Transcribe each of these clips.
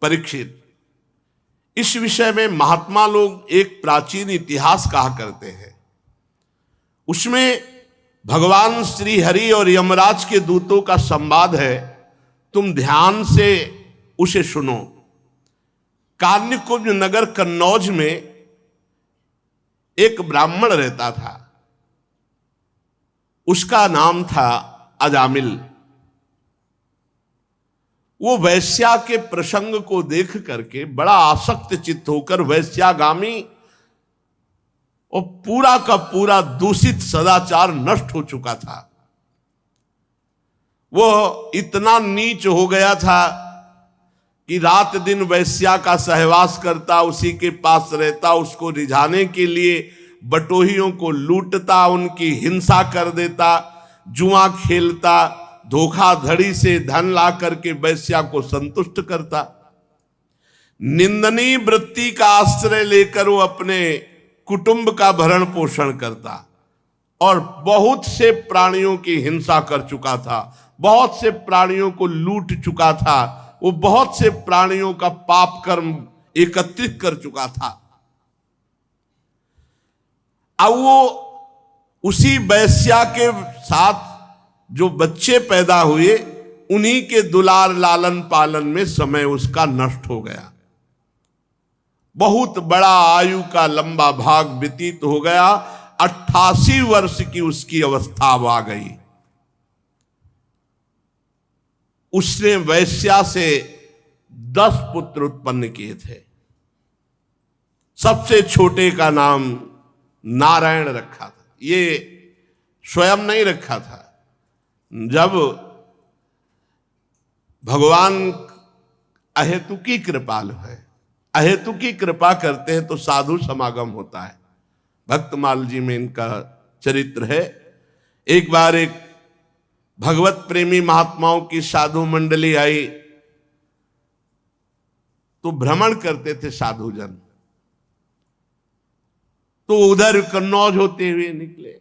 परीक्षित, इस विषय में महात्मा लोग एक प्राचीन इतिहास कहा करते हैं। उसमें भगवान श्री हरि और यमराज के दूतों का संवाद है, तुम ध्यान से उसे सुनो। कान्यकुब्ज नगर कन्नौज में एक ब्राह्मण रहता था, उसका नाम था अजामिल। वो वैश्या के प्रसंग को देख करके बड़ा आसक्त चित्त होकर वैश्यागामी और पूरा का पूरा दूषित सदाचार नष्ट हो चुका था। वो इतना नीच हो गया था कि रात दिन वैश्या का सहवास करता, उसी के पास रहता, उसको रिझाने के लिए बटोहियों को लूटता, उनकी हिंसा कर देता, जुआ खेलता, धोखाधड़ी से धन ला करके वैश्या को संतुष्ट करता। निंदनीय वृत्ति का आश्रय लेकर वो अपने कुटुंब का भरण पोषण करता और बहुत से प्राणियों की हिंसा कर चुका था, बहुत से प्राणियों को लूट चुका था, वो बहुत से प्राणियों का पाप कर्म एकत्रित कर चुका था। अब वो उसी वैश्या के साथ जो बच्चे पैदा हुए, उन्हीं के दुलार लालन पालन में समय उसका नष्ट हो गया। बहुत बड़ा आयु का लंबा भाग व्यतीत हो गया। 88 वर्ष की उसकी अवस्था अब आ गई। उसने वैश्या से 10 पुत्र उत्पन्न किए थे। सबसे छोटे का नाम नारायण रखा था। ये स्वयं नहीं रखा था। जब भगवान अहेतुकी कृपालु है, अहेतुकी कृपा करते हैं तो साधु समागम होता है। भक्तमाल जी में इनका चरित्र है। एक बार एक भगवत प्रेमी महात्माओं की साधु मंडली आई तो भ्रमण करते थे साधुजन, तो उधर कन्नौज होते हुए निकले।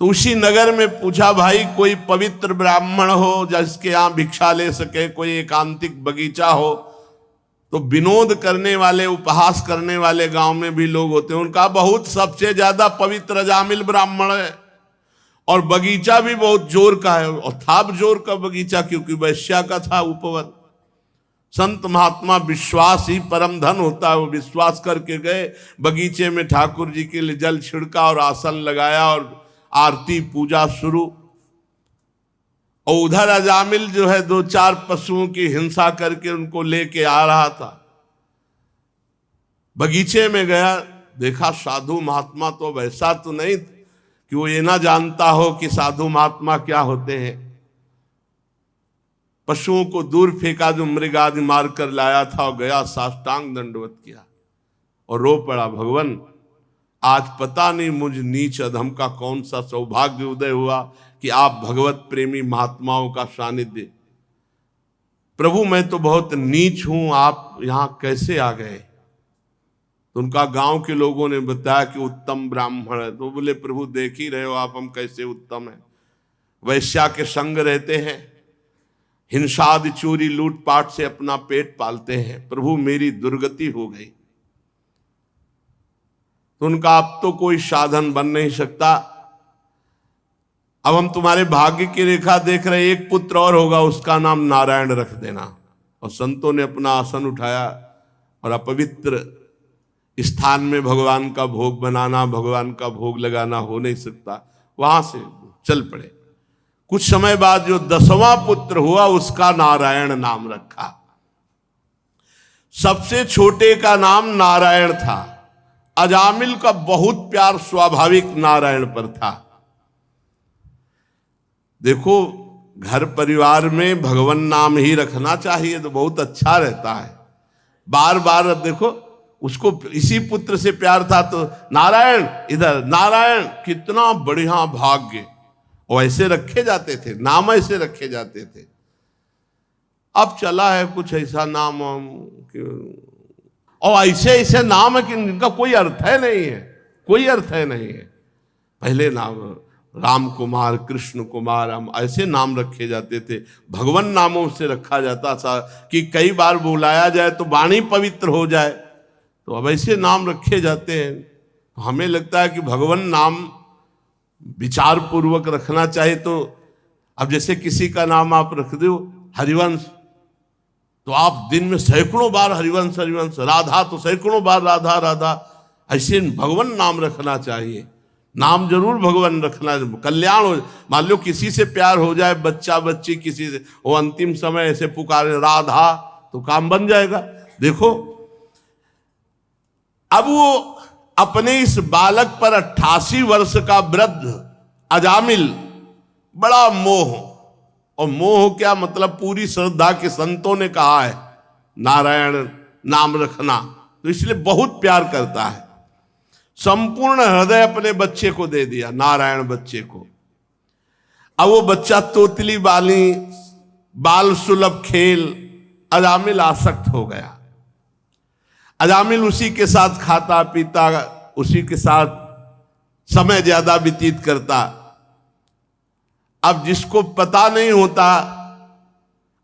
तो उसी नगर में पूछा, भाई कोई पवित्र ब्राह्मण हो जिसके यहां भिक्षा ले सके, कोई एकांतिक बगीचा हो। तो विनोद करने वाले, उपहास करने वाले गांव में भी लोग होते हैं। उनका बहुत सबसे ज्यादा पवित्र अजामिल ब्राह्मण है और बगीचा भी बहुत जोर का है, और था जोर का बगीचा क्योंकि वैश्या का था उपवन। संत महात्मा विश्वास ही परम धन होता है। वो विश्वास करके गए, बगीचे में ठाकुर जी के लिए जल छिड़का और आसन लगाया और आरती पूजा शुरू। और उधर अजामिल जो है 2-4 पशुओं की हिंसा करके उनको लेके आ रहा था। बगीचे में गया, देखा साधु महात्मा तो वैसा तो नहीं कि वो ये ना जानता हो कि साधु महात्मा क्या होते हैं। पशुओं को दूर फेंका जो मृग आदि मार कर लाया था, और गया साष्टांग दंडवत किया और रो पड़ा, भगवान आज पता नहीं मुझ नीच अधम का कौन सा सौभाग्य उदय हुआ कि आप भगवत प्रेमी महात्माओं का सानिध्य। प्रभु मैं तो बहुत नीच हूं, आप यहां कैसे आ गए? तो उनका गांव के लोगों ने बताया कि उत्तम ब्राह्मण है। तो बोले, प्रभु देख ही रहे हो आप, हम कैसे उत्तम हैं। वैश्या के संग रहते हैं, हिंसादि चोरी लूटपाट से अपना पेट पालते हैं। प्रभु मेरी दुर्गति हो गई। तो उनका अब तो कोई साधन बन नहीं सकता, अब हम तुम्हारे भाग्य की रेखा देख रहे, एक पुत्र और होगा, उसका नाम नारायण रख देना। और संतों ने अपना आसन उठाया और अपवित्र स्थान में भगवान का भोग बनाना, भगवान का भोग लगाना हो नहीं सकता, वहां से चल पड़े। कुछ समय बाद जो 10वां पुत्र हुआ उसका नारायण नाम रखा। सबसे छोटे का नाम नारायण था। अजामिल का बहुत प्यार स्वाभाविक नारायण पर था। देखो घर परिवार में भगवान नाम ही रखना चाहिए तो बहुत अच्छा रहता है। बार बार अब देखो उसको इसी पुत्र से प्यार था तो नारायण, इधर नारायण, कितना बढ़िया भाग्य। और ऐसे रखे जाते थे, नाम ऐसे रखे जाते थे। अब चला है कुछ ऐसा नाम और ऐसे ऐसे नाम है कि इनका कोई अर्थ है नहीं है, कोई अर्थ है नहीं है। पहले नाम राम कुमार, कृष्ण कुमार, हम ऐसे नाम रखे जाते थे। भगवान नामों से रखा जाता था कि कई बार बुलाया जाए तो वाणी पवित्र हो जाए, तो अब ऐसे नाम रखे जाते हैं। हमें लगता है कि भगवान नाम विचार पूर्वक रखना चाहिए। तो अब जैसे किसी का नाम आप रख दो हरिवंश, तो आप दिन में सैकड़ों बार हरिवंश हरिवंश, राधा तो सैकड़ों बार राधा राधा, ऐसे भगवान नाम रखना चाहिए। नाम जरूर भगवान रखना, कल्याण हो। मान लो किसी से प्यार हो जाए, बच्चा बच्ची किसी से, वो अंतिम समय ऐसे पुकारे राधा, तो काम बन जाएगा। देखो अब वो अपने इस बालक पर 88 वर्ष का वृद्ध अजामिल, बड़ा मोह, और मोह क्या मतलब, पूरी श्रद्धा के संतों ने कहा है नारायण नाम रखना, तो इसलिए बहुत प्यार करता है। संपूर्ण हृदय अपने बच्चे को दे दिया, नारायण बच्चे को। अब वो बच्चा तोतली बाली, बाल सुलभ खेल, अजामिल आसक्त हो गया। अजामिल उसी के साथ खाता पीता, उसी के साथ समय ज्यादा व्यतीत करता। अब जिसको पता नहीं होता,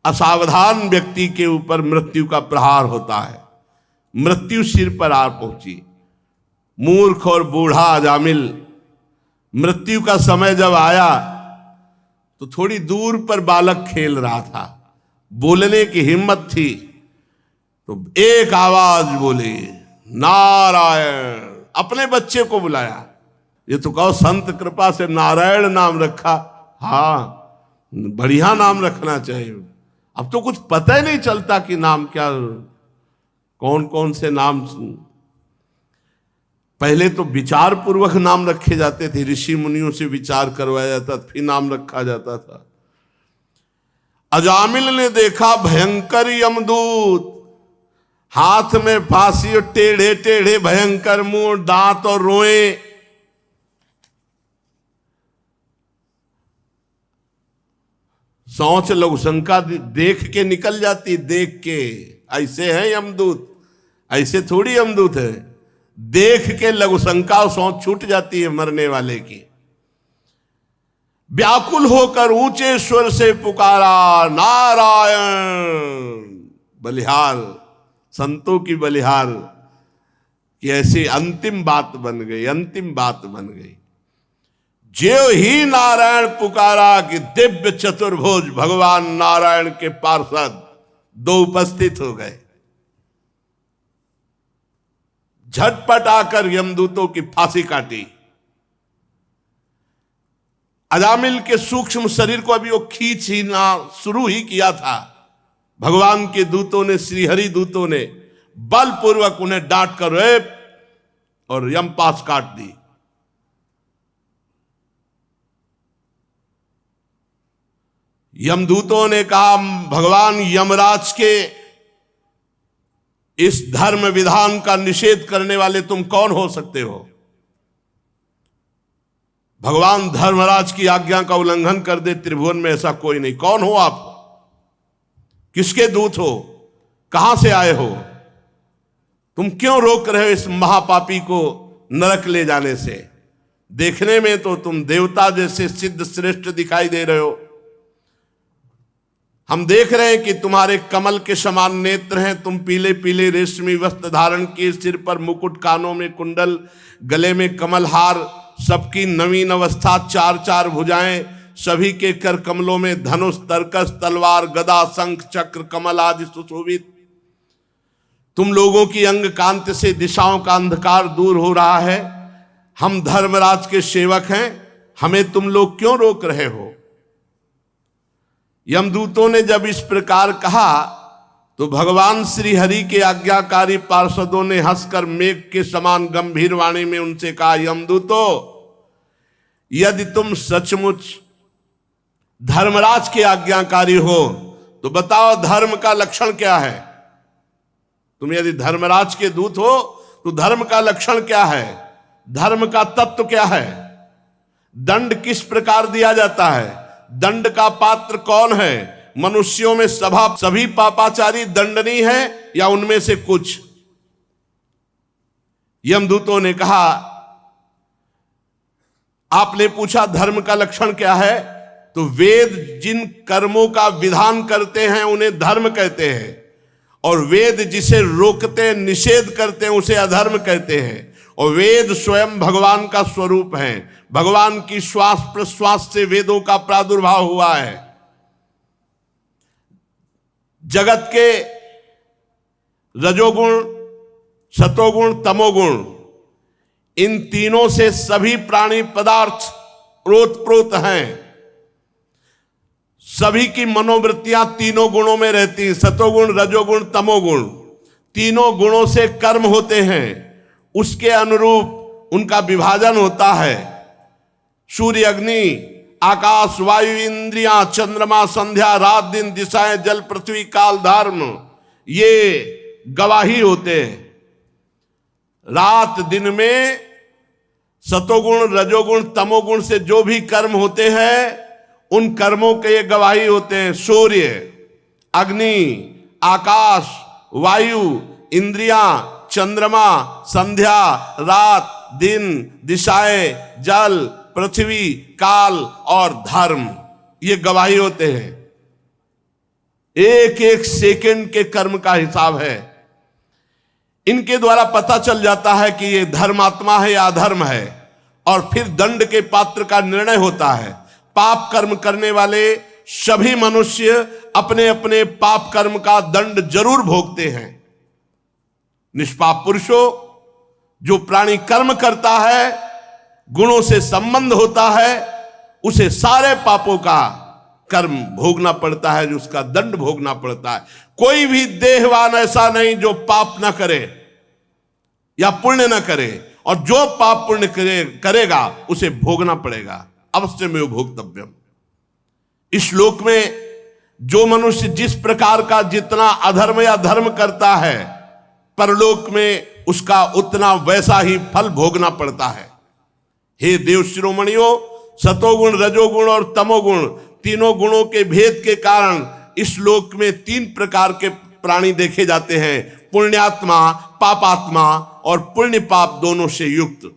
असावधान व्यक्ति के ऊपर मृत्यु का प्रहार होता है, मृत्यु सिर पर आ पहुंची। मूर्ख और बूढ़ा अजामिल, मृत्यु का समय जब आया तो थोड़ी दूर पर बालक खेल रहा था, बोलने की हिम्मत थी, तो एक आवाज बोली नारायण, अपने बच्चे को बुलाया। ये तो कहो संत कृपा से नारायण नाम रखा, हाँ बढ़िया नाम रखना चाहिए। अब तो कुछ पता ही नहीं चलता कि नाम क्या, कौन कौन से नाम। पहले तो विचार पूर्वक नाम रखे जाते थे, ऋषि मुनियों से विचार करवाया जाता, फिर नाम रखा जाता था। अजामिल ने देखा भयंकर यमदूत, हाथ में फांसी और टेढ़े टेढ़े भयंकर मुंह, दांत और रोए। सोच लघु शंका देख के निकल जाती, देख के ऐसे है यमदूत, ऐसे थोड़ी यमदूत है। देख के लघु शंका और सोच छूट जाती है मरने वाले की। व्याकुल होकर ऊंचे स्वर से पुकारा नारायण। बलिहार, संतों की बलिहार कि ऐसी अंतिम बात बन गई, अंतिम बात बन गई। ज्यों ही नारायण पुकारा कि दिव्य चतुर्भुज भगवान नारायण के पार्षद दो उपस्थित हो गए। झटपट आकर यमदूतों की फांसी काटी। अजामिल के सूक्ष्म शरीर को अभी वो खींच ही ना शुरू ही किया था, भगवान के दूतों ने, श्रीहरि दूतों ने बलपूर्वक उन्हें डांट कर और यमपाश काट दी। यमदूतों ने कहा भगवान यमराज के इस धर्म विधान का निषेध करने वाले तुम कौन हो सकते हो? भगवान धर्मराज की आज्ञा का उल्लंघन कर दे, त्रिभुवन में ऐसा कोई नहीं। कौन हो आप? किसके दूत हो? कहां से आए हो? तुम क्यों रोक रहे हो इस महापापी को नरक ले जाने से? देखने में तो तुम देवता जैसे सिद्ध श्रेष्ठ दिखाई दे रहे हो। हम देख रहे हैं कि तुम्हारे कमल के समान नेत्र हैं, तुम पीले पीले रेशमी वस्त्र धारण किए, सिर पर मुकुट, कानों में कुंडल, गले में कमल हार, सबकी नवीन अवस्था, चार चार भुजाएं, सभी के कर कमलों में धनुष, तरकस, तलवार, गदा, शंख, चक्र, कमल आदि सुशोभित। तुम लोगों की अंग कांति से दिशाओं का अंधकार दूर हो रहा है। हम धर्मराज के सेवक हैं, हमें तुम लोग क्यों रोक रहे हो? यमदूतों ने जब इस प्रकार कहा तो भगवान श्री हरि के आज्ञाकारी पार्षदों ने हंसकर मेघ के समान गंभीर वाणी में उनसे कहा, यमदूतों, यदि तुम सचमुच धर्मराज के आज्ञाकारी हो तो बताओ धर्म का लक्षण क्या है? तुम यदि धर्मराज के दूत हो तो धर्म का लक्षण क्या है? धर्म का तत्व क्या है? दंड किस प्रकार दिया जाता है? दंड का पात्र कौन है? मनुष्यों में सभी पापाचारी दंडनीय है या उनमें से कुछ? यमदूतों ने कहा, आपने पूछा धर्म का लक्षण क्या है, तो वेद जिन कर्मों का विधान करते हैं उन्हें धर्म कहते हैं, और वेद जिसे रोकते निषेध करते हैं उसे अधर्म कहते हैं। और वेद स्वयं भगवान का स्वरूप है, भगवान की श्वास प्रश्वास से वेदों का प्रादुर्भाव हुआ है। जगत के रजोगुण, सतोगुण, तमोगुण, इन तीनों से सभी प्राणी पदार्थ ओतप्रोत हैं। सभी की मनोवृत्तियां तीनों गुणों में रहती हैं, सतोगुण, रजोगुण, तमोगुण। तीनों गुणों से कर्म होते हैं, उसके अनुरूप उनका विभाजन होता है। सूर्य, अग्नि, आकाश, वायु, इंद्रियां, चंद्रमा, संध्या, रात दिन, दिशाएं, जल, पृथ्वी, काल, धर्म, ये गवाही होते हैं। रात दिन में सतोगुण, रजोगुण, तमोगुण से जो भी कर्म होते हैं उन कर्मों के ये गवाही होते हैं। सूर्य, अग्नि, आकाश, वायु, इंद्रियां, चंद्रमा, संध्या, रात दिन, दिशाएं, जल, पृथ्वी, काल और धर्म, ये गवाही होते हैं। एक एक सेकंड के कर्म का हिसाब है। इनके द्वारा पता चल जाता है कि ये धर्मात्मा है या अधर्म है, और फिर दंड के पात्र का निर्णय होता है। पाप कर्म करने वाले सभी मनुष्य अपने अपने पाप कर्म का दंड जरूर भोगते हैं। निष्पाप पुरुषों, जो प्राणी कर्म करता है, गुणों से संबंध होता है, उसे सारे पापों का कर्म भोगना पड़ता है, जो उसका दंड भोगना पड़ता है। कोई भी देहवान ऐसा नहीं जो पाप ना करे या पुण्य ना करे, और जो पाप पुण्य करेगा उसे भोगना पड़ेगा, अवश्य में भोक्तव्यम। इस श्लोक में जो मनुष्य जिस प्रकार का जितना अधर्म या धर्म करता है, परलोक में उसका उतना वैसा ही फल भोगना पड़ता है। हे देव शिरोमणियों, सतोगुण, रजोगुण और तमोगुण, तीनों गुणों के भेद के कारण इस लोक में तीन प्रकार के प्राणी देखे जाते हैं: पुण्यात्मा, पापात्मा और पुण्य पाप दोनों से युक्त।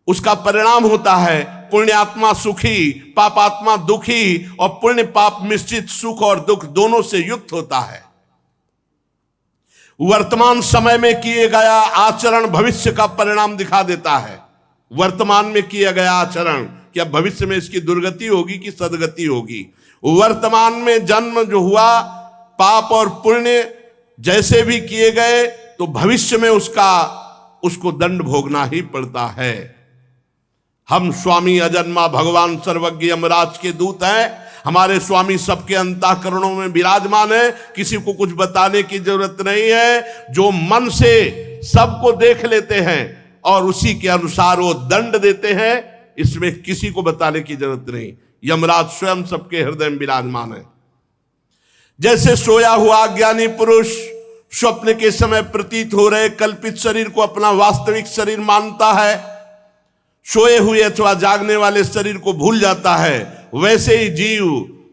उसका परिणाम होता है पुण्यात्मा सुखी, पापात्मा दुखी, और पुण्य पाप मिश्रित सुख और दुख दोनों से युक्त होता है। वर्तमान समय में किए गया आचरण भविष्य का परिणाम दिखा देता है। वर्तमान में किया गया आचरण क्या भविष्य में इसकी दुर्गति होगी कि सदगति होगी। वर्तमान में जन्म जो हुआ, पाप और पुण्य जैसे भी किए गए, तो भविष्य में उसको दंड भोगना ही पड़ता है। हम स्वामी अजन्मा भगवान सर्वज्ञ यमराज के दूत हैं। हमारे स्वामी सबके अंतःकरणों में विराजमान है, किसी को कुछ बताने की जरूरत नहीं है। जो मन से सबको देख लेते हैं और उसी के अनुसार वो दंड देते हैं, इसमें किसी को बताने की जरूरत नहीं। यमराज स्वयं सबके हृदय में विराजमान है। जैसे सोया हुआ अज्ञानी पुरुष स्वप्न के समय प्रतीत हो रहे कल्पित शरीर को अपना वास्तविक शरीर मानता है, सोए हुए अथवा जागने वाले शरीर को भूल जाता है, वैसे ही जीव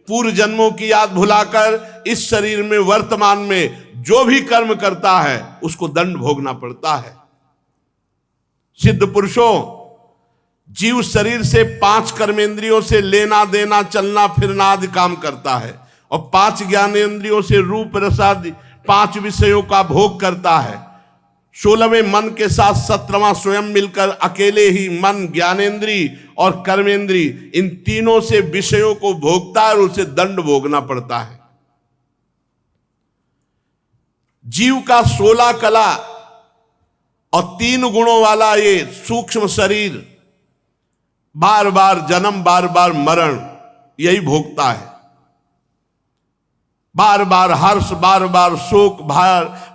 पूर्व जन्मों की याद भुलाकर इस शरीर में वर्तमान में जो भी कर्म करता है उसको दंड भोगना पड़ता है। सिद्ध पुरुषों, जीव शरीर से 5 कर्मेंद्रियों से लेना देना, चलना फिरना आदि काम करता है, और 5 ज्ञानेंद्रियों से रूप रस आदि 5 विषयों का भोग करता है। 16वें मन के साथ 17वां स्वयं मिलकर अकेले ही मन, ज्ञानेंद्री और कर्मेंद्री, इन तीनों से विषयों को भोगता है और उसे दंड भोगना पड़ता है। जीव का 16 कला और 3 गुणों वाला ये सूक्ष्म शरीर बार बार जन्म, बार बार मरण यही भोगता है। बार बार हर्ष, बार बार शोक,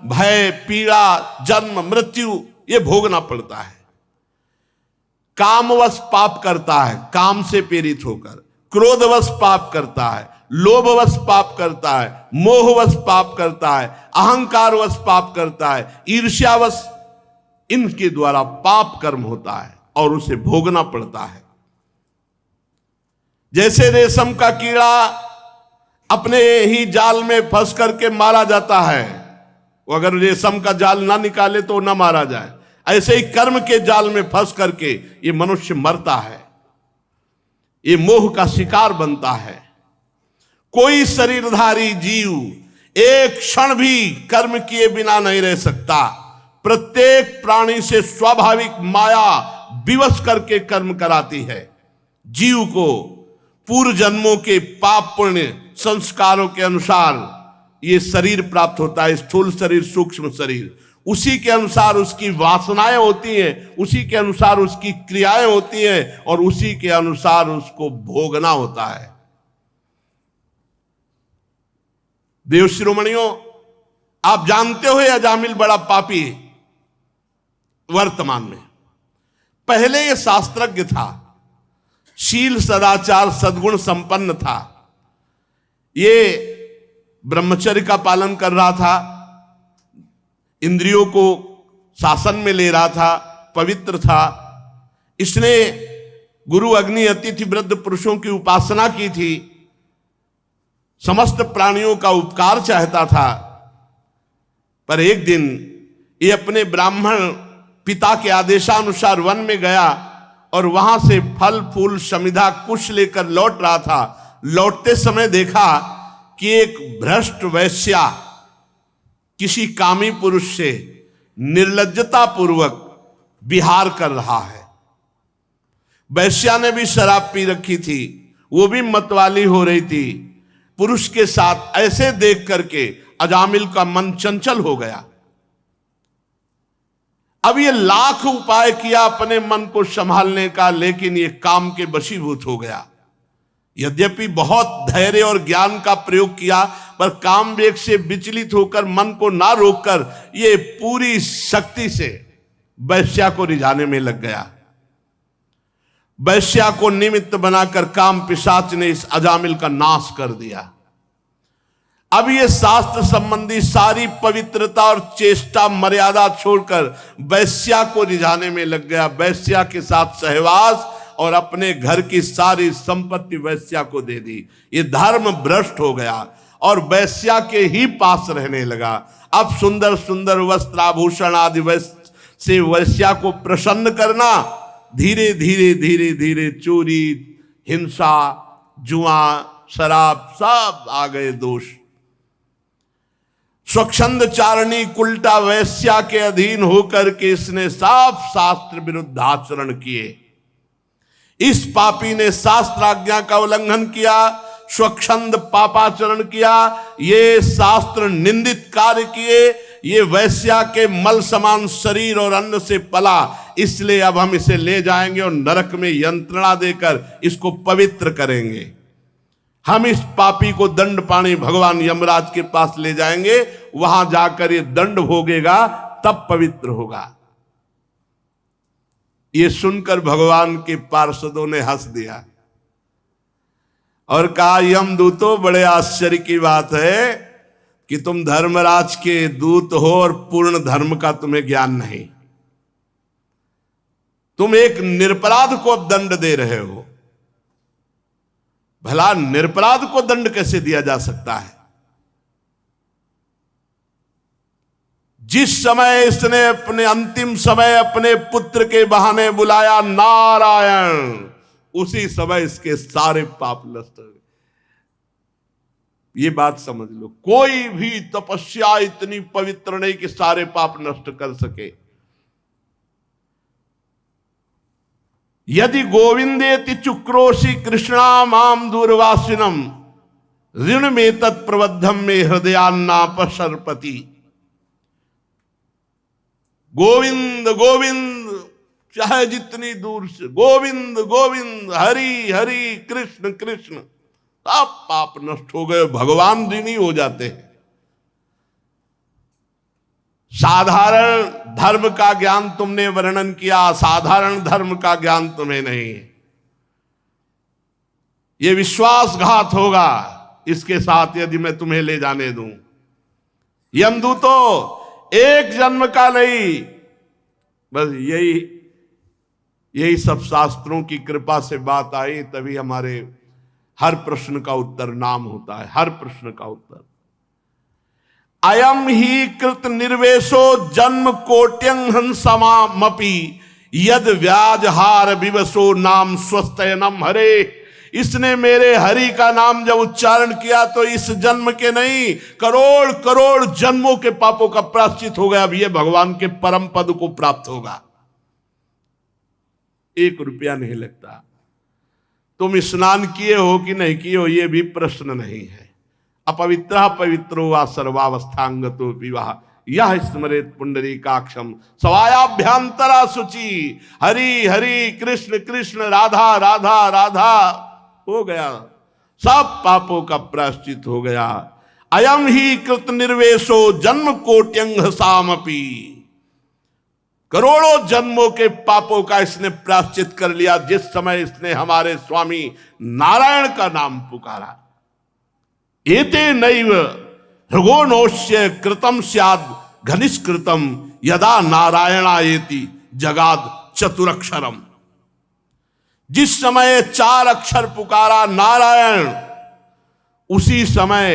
भय, पीड़ा, जन्म, मृत्यु ये भोगना पड़ता है। कामवश पाप करता है, काम से प्रेरित होकर, क्रोधवश पाप करता है, लोभवश पाप करता है, मोहवश पाप करता है, अहंकारवश पाप करता है, ईर्ष्यावश, इनके द्वारा पाप कर्म होता है और उसे भोगना पड़ता है। जैसे रेशम का कीड़ा अपने ही जाल में फंस करके मारा जाता है, वो अगर रेशम का जाल ना निकाले तो ना मारा जाए, ऐसे ही कर्म के जाल में फंस करके ये मनुष्य मरता है। ये मोह का शिकार बनता है। कोई शरीरधारी जीव एक क्षण भी कर्म किए बिना नहीं रह सकता। प्रत्येक प्राणी से स्वाभाविक माया विवश करके कर्म कराती है। जीव को पूर्व जन्मों के पाप पुण्य संस्कारों के अनुसार ये शरीर प्राप्त होता है, स्थूल शरीर, सूक्ष्म शरीर। उसी के अनुसार उसकी वासनाएं होती हैं, उसी के अनुसार उसकी क्रियाएं होती हैं और उसी के अनुसार उसको भोगना होता है। देव शिरोमणियों, आप जानते हो अजामिल बड़ा पापी वर्तमान में। पहले ये शास्त्रज्ञ था, शील सदाचार सद्गुण संपन्न था। ये ब्रह्मचर्य का पालन कर रहा था, इंद्रियों को शासन में ले रहा था, पवित्र था। इसने गुरु अग्नि अतिथि वृद्ध पुरुषों की उपासना की थी, समस्त प्राणियों का उपकार चाहता था। पर एक दिन ये अपने ब्राह्मण पिता के आदेशानुसार वन में गया और वहां से फल फूल समिधा कुश लेकर लौट रहा था। लौटते समय देखा कि एक भ्रष्ट वैश्या किसी कामी पुरुष से निर्लज्जता पूर्वक विहार कर रहा है। वैश्या ने भी शराब पी रखी थी, वो भी मतवाली हो रही थी। पुरुष के साथ ऐसे देख करके अजामिल का मन चंचल हो गया। अब ये लाख उपाय किया अपने मन को संभालने का, लेकिन ये काम के वशीभूत हो गया। यद्यपि बहुत धैर्य और ज्ञान का प्रयोग किया, पर काम वेग से विचलित होकर मन को ना रोककर ये पूरी शक्ति से वैश्या को रिझाने में लग गया। वैश्या को निमित्त बनाकर काम पिशाच ने इस अजामिल का नाश कर दिया। अब ये शास्त्र संबंधी सारी पवित्रता और चेष्टा मर्यादा छोड़कर वैश्या को रिझाने में लग गया। वैश्या के साथ सहवास और अपने घर की सारी संपत्ति वैश्या को दे दी। ये धर्म भ्रष्ट हो गया और वैश्या के ही पास रहने लगा। अब सुंदर सुंदर वस्त्र आभूषण आदि से वैश्या को प्रसन्न करना, धीरे धीरे धीरे धीरे चोरी, हिंसा, जुआ, शराब सब आ गए दोष। स्वच्छंद चारणी कुलटा वैश्या के अधीन होकर के इसने साफ शास्त्र विरुद्ध आचरण किए। इस पापी ने शास्त्राज्ञा का उल्लंघन किया, स्वच्छंद पापाचरण किया, ये शास्त्र निंदित कार्य किए। ये वैश्या के मल समान शरीर और अन्न से पला, इसलिए अब हम इसे ले जाएंगे और नरक में यंत्रणा देकर इसको पवित्र करेंगे। हम इस पापी को दंड पानी भगवान यमराज के पास ले जाएंगे, वहां जाकर ये दंड भोगेगा, तब पवित्र होगा। ये सुनकर भगवान के पार्षदों ने हंस दिया और कहा, यमदूतों, बड़े आश्चर्य की बात है कि तुम धर्मराज के दूत हो और पूर्ण धर्म का तुम्हें ज्ञान नहीं। तुम एक निरपराध को अब दंड दे रहे हो। भला निरपराध को दंड कैसे दिया जा सकता है? जिस समय इसने अपने अंतिम समय अपने पुत्र के बहाने बुलाया नारायण, उसी समय इसके सारे पाप नष्ट हो गए। ये बात समझ लो, कोई भी तपस्या इतनी पवित्र नहीं कि सारे पाप नष्ट कर सके। यदि गोविंदेति चुक्रोशी कृष्णा माम दूरवासिनम ऋण में तत्प्रबद्धम में हृदयान्नापशर्पति। गोविंद गोविंद, चाहे जितनी दूर से गोविंद गोविंद, हरि हरि, कृष्ण कृष्ण, सब पाप नष्ट हो गए, भगवान ऋणी हो जाते हैं। साधारण धर्म का ज्ञान तुमने वर्णन किया, साधारण धर्म का ज्ञान तुम्हें नहीं। ये विश्वासघात होगा इसके साथ यदि मैं तुम्हें ले जाने दूं। यमदूतों, एक जन्म का नहीं, बस यही सब शास्त्रों की कृपा से बात आई, तभी हमारे हर प्रश्न का उत्तर नाम होता है। हर प्रश्न का उत्तर अयम ही कृत निर्वेशो जन्म कोट्यं हंसमामपि यद व्याजहार विवशो नाम स्वस्थयनम हरे। इसने मेरे हरि का नाम जब उच्चारण किया तो इस जन्म के नहीं, करोड़ करोड़ जन्मों के पापों का प्रायश्चित हो गया। अब ये भगवान के परम पद को प्राप्त होगा। 1 रुपया नहीं लगता। तुम स्नान किए हो कि नहीं किए हो ये भी प्रश्न नहीं है। अपवित्र पवित्रो वा सर्वावस्थांगतो विवाह यह स्मरेत पुंडरीकाक्षम सवायाभ्यंतरा शुचि। हरि हरि कृष्ण कृष्ण राधा राधा राधा हो गया, सब पापों का प्रायश्चित हो गया। अयम ही कृत निर्वेशो जन्म कोट्यंग सामपि, करोड़ों जन्मों के पापों का इसने प्रायश्चित कर लिया जिस समय इसने हमारे स्वामी नारायण का नाम पुकारा। एते नैव हृगोनोष्य कृतम स्याद घनिष्कृतम यदा नारायणायेति जगाद चतुरक्षरम। जिस समय 4 अक्षर पुकारा नारायण, उसी समय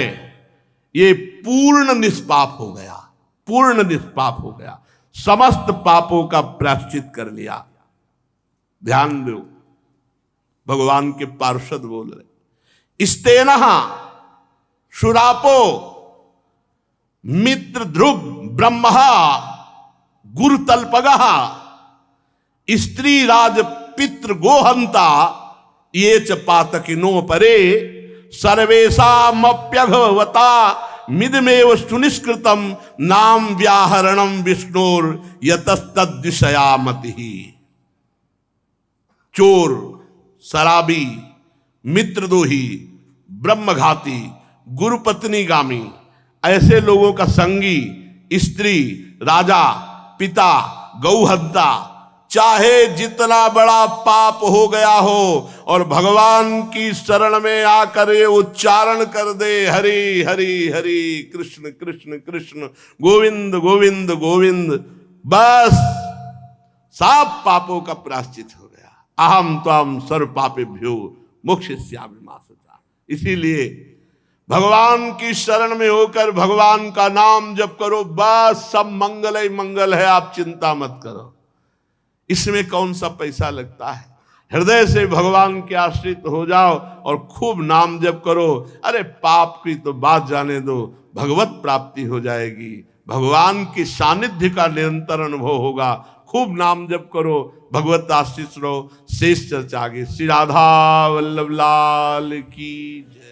ये पूर्ण निष्पाप हो गया, पूर्ण निष्पाप हो गया, समस्त पापों का प्रायश्चित कर लिया। ध्यान दो, भगवान के पार्षद बोल रहे, स्तेनः शुरापो मित्र ध्रुव ब्रह्म गुरुतल्पगः स्त्री राज पितृ गोहंता ये च पातकिनो परे सर्वेषामप्यघवता मिदमेव सुनिष्कृतम नाम व्याहरणम विष्णुर यतस्तद्विषयामति। चोर, शराबी, मित्रद्रोही, ब्रह्मघाती, गुरुपत्नीगामी, ऐसे लोगों का संगी, स्त्री, राजा, पिता, गौहत्या, चाहे जितना बड़ा पाप हो गया हो और भगवान की शरण में आकर ये उच्चारण कर दे हरि हरि हरि कृष्ण कृष्ण कृष्ण गोविंद गोविंद गोविंद, बस सब पापों का प्रायश्चित हो गया। अहम त्वं सर्व पापेभ्यो मोक्षयिष्यामि मा शुचः। इसीलिए भगवान की शरण में होकर भगवान का नाम जप करो, बस सब मंगल ही मंगल है, आप चिंता मत करो। इसमें कौन सा पैसा लगता है। हृदय से भगवान के आश्रित हो जाओ और खूब नाम जप करो। अरे पाप की तो बात जाने दो, भगवत प्राप्ति हो जाएगी, भगवान की सानिध्य का निरंतर अनुभव होगा। खूब नाम जप करो, भगवत आश्रित रहो। शेष चर्चा आगे। श्री राधा वल्लभ लाल की जय।